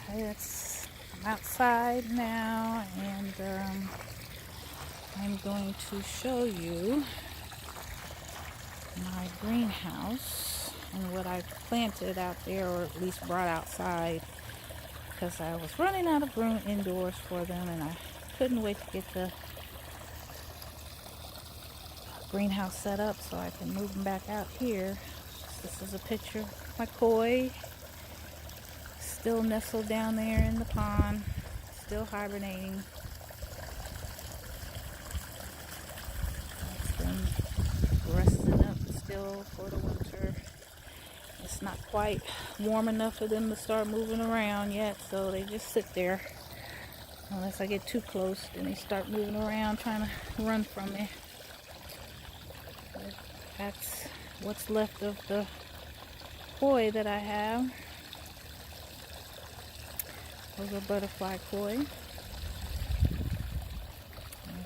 I'm outside now, and I'm going to show you my greenhouse and what I planted out there, or at least brought outside, because I was running out of room indoors for them, and I couldn't wait to get the greenhouse set up so I can move them back out here. This is a picture of my koi, still nestled down there in the pond, still hibernating. It's been resting up still for the winter. It's not quite warm enough for them to start moving around yet, so they just sit there. Unless I get too close, then they start moving around trying to run from me. But that's what's left of the koi that I have. Those are butterfly koi. As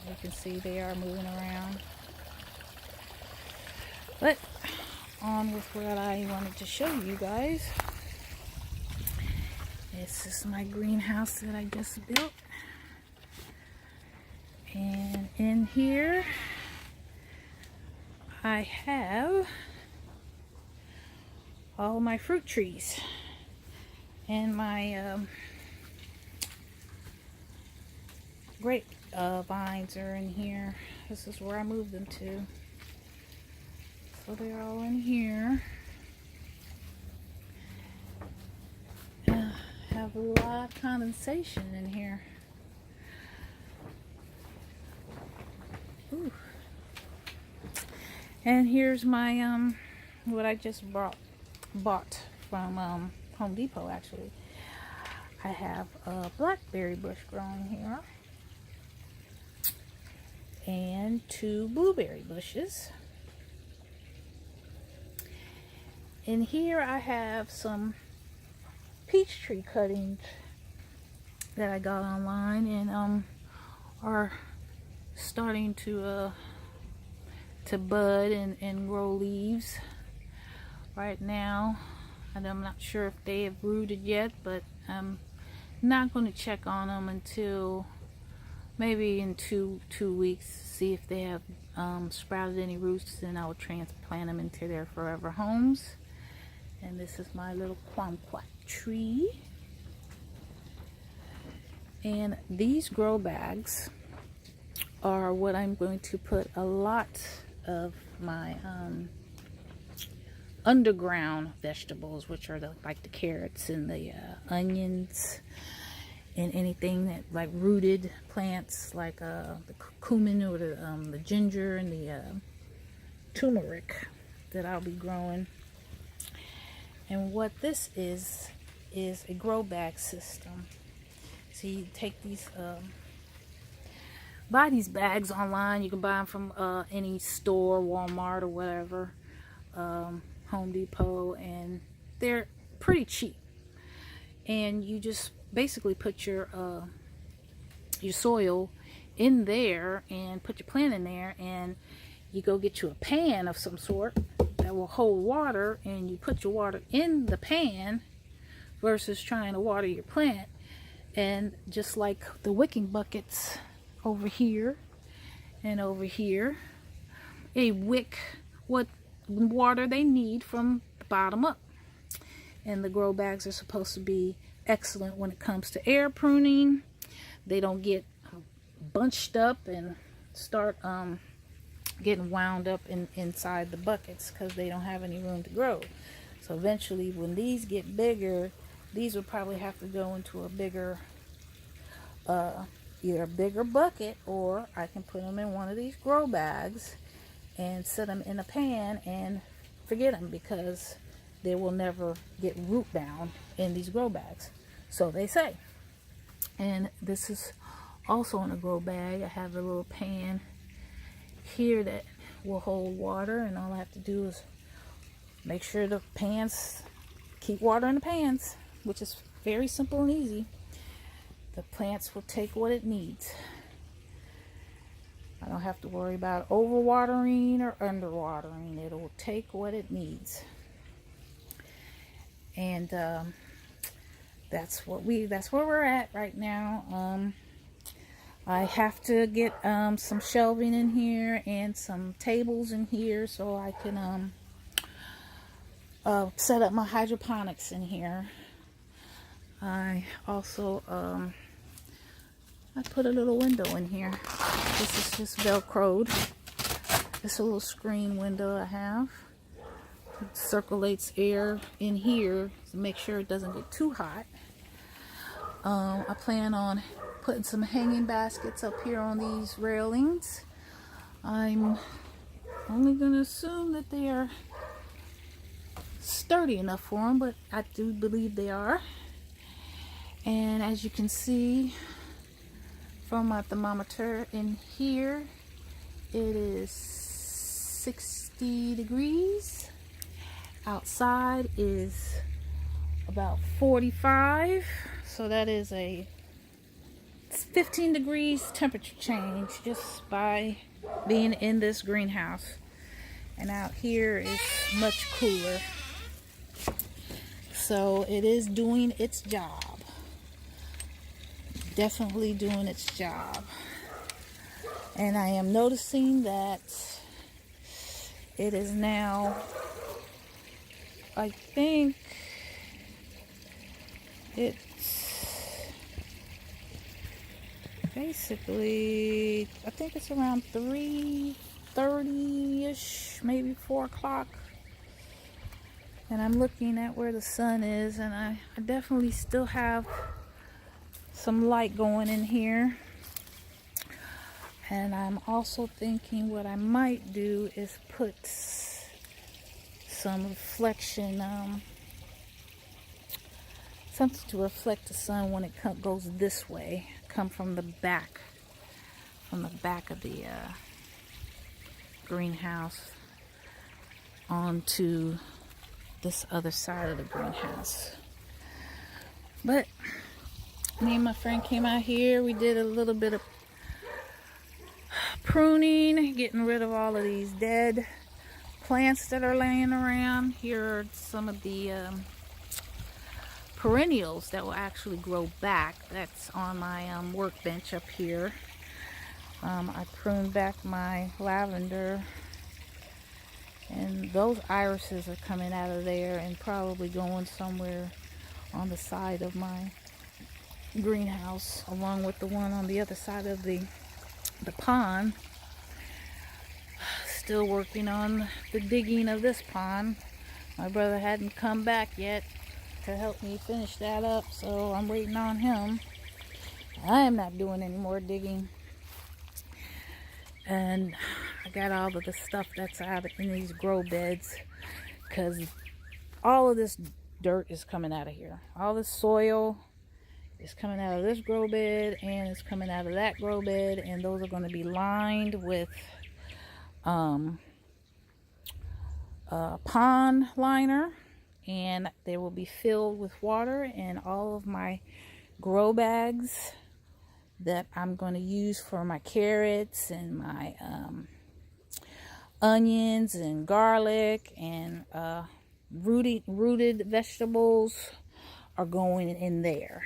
you can see, they are moving around. But on with what I wanted to show you guys. This is my greenhouse that I just built. And in here I have all my fruit trees, and my grape vines are in here. This is where I moved them to. So they're all in here. Have a lot of condensation in here. Ooh. And here's my what I just bought from Home Depot. Actually, I have a blackberry bush growing here and 2 blueberry bushes. In here I have some peach tree cuttings that I got online, and are starting to bud and grow leaves right now. And I'm not sure if they have rooted yet, but I'm not going to check on them until maybe in two weeks, see if they have sprouted any roots. Then I will transplant them into their forever homes. And this is my little kumquat tree. And these grow bags are what I'm going to put a lot of my underground vegetables, which are like the carrots and the onions, and anything that like rooted plants, like the cumin or the ginger and the turmeric that I'll be growing. And what this is a grow bag system. So you take these, buy these bags online. You can buy them from any store, Walmart or whatever, Home Depot, and they're pretty cheap. And you just basically put your soil in there and put your plant in there, and you go get you a pan of some sort that will hold water, and you put your water in the pan versus trying to water your plant. And just like the wicking buckets over here and over here, they wick what water they need from the bottom up. And the grow bags are supposed to be excellent when it comes to air pruning. They don't get bunched up and start getting wound up inside the buckets because they don't have any room to grow. So eventually, when these get bigger, these will probably have to go into a bigger, either a bigger bucket, or I can put them in one of these grow bags and set them in a pan and forget them, because they will never get root bound in these grow bags, so they say. And this is also in a grow bag. I have a little pan here that will hold water, and all I have to do is make sure the pans keep water in the pans, which is very simple and easy. The plants will take what it needs. I don't have to worry about overwatering or underwatering. It will take what it needs. And that's where we're at right now. I have to get some shelving in here and some tables in here so I can set up my hydroponics in here. I also I put a little window in here. This is just Velcroed. It's a little screen window I have. It circulates air in here to make sure it doesn't get too hot. I plan on putting some hanging baskets up here on these railings. I'm only going to assume that they are sturdy enough for them, but I do believe they are. And as you can see from my thermometer in here, it is 60 degrees. Outside is about 45, so that is a 15 degrees temperature change just by being in this greenhouse. And out here is much cooler, so it is doing its job. Definitely doing its job. And I am noticing that it is now, I think it's basically, I think it's around 3:30-ish, maybe 4 o'clock. And I'm looking at where the sun is, and I definitely still have some light going in here. And I'm also thinking what I might do is put some reflection, something to reflect the sun when it goes this way, come from the back of the greenhouse onto this other side of the greenhouse. But me and my friend came out here. We did a little bit of pruning, getting rid of all of these dead plants that are laying around. Here are some of the perennials that will actually grow back. That's on my workbench up here. I pruned back my lavender, and those irises are coming out of there and probably going somewhere on the side of my greenhouse, along with the one on the other side of the pond. Still working on the digging of this pond. My brother hadn't come back yet to help me finish that up, so I'm waiting on him. I am not doing any more digging. And I got all of the stuff that's out in these grow beds, because all of this dirt is coming out of here. All this soil is coming out of this grow bed, and it's coming out of that grow bed, and those are going to be lined with pond liner, and they will be filled with water. And all of my grow bags that I'm going to use for my carrots and my onions and garlic and rooted vegetables are going in there.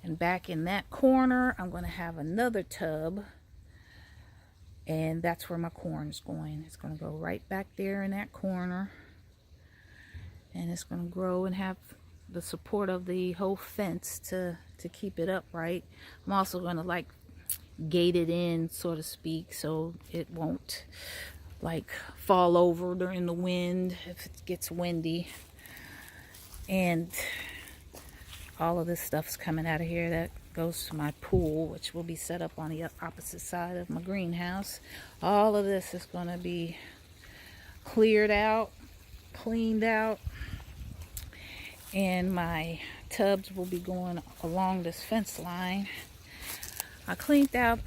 And back in that corner, I'm going to have another tub, and that's where my corn is going. It's going to go right back there in that corner, and it's going to grow and have the support of the whole fence to keep it upright. I'm also going to gate it in, so to speak, so it won't fall over during the wind if it gets windy. And all of this stuff's coming out of here. That goes to my pool, which will be set up on the opposite side of my greenhouse. All of this is going to be cleared out, cleaned out, and my tubs will be going along this fence line. I cleaned out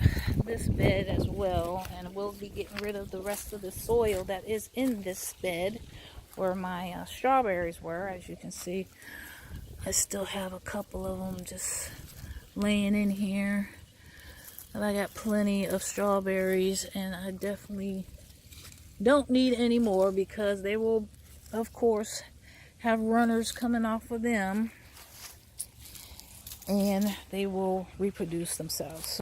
this bed as well, and we'll be getting rid of the rest of the soil that is in this bed where my strawberries were. As you can see, I still have a couple of them just laying in here, and I got plenty of strawberries, and I definitely don't need any more because they will, of course, have runners coming off of them. and they will reproduce themselves.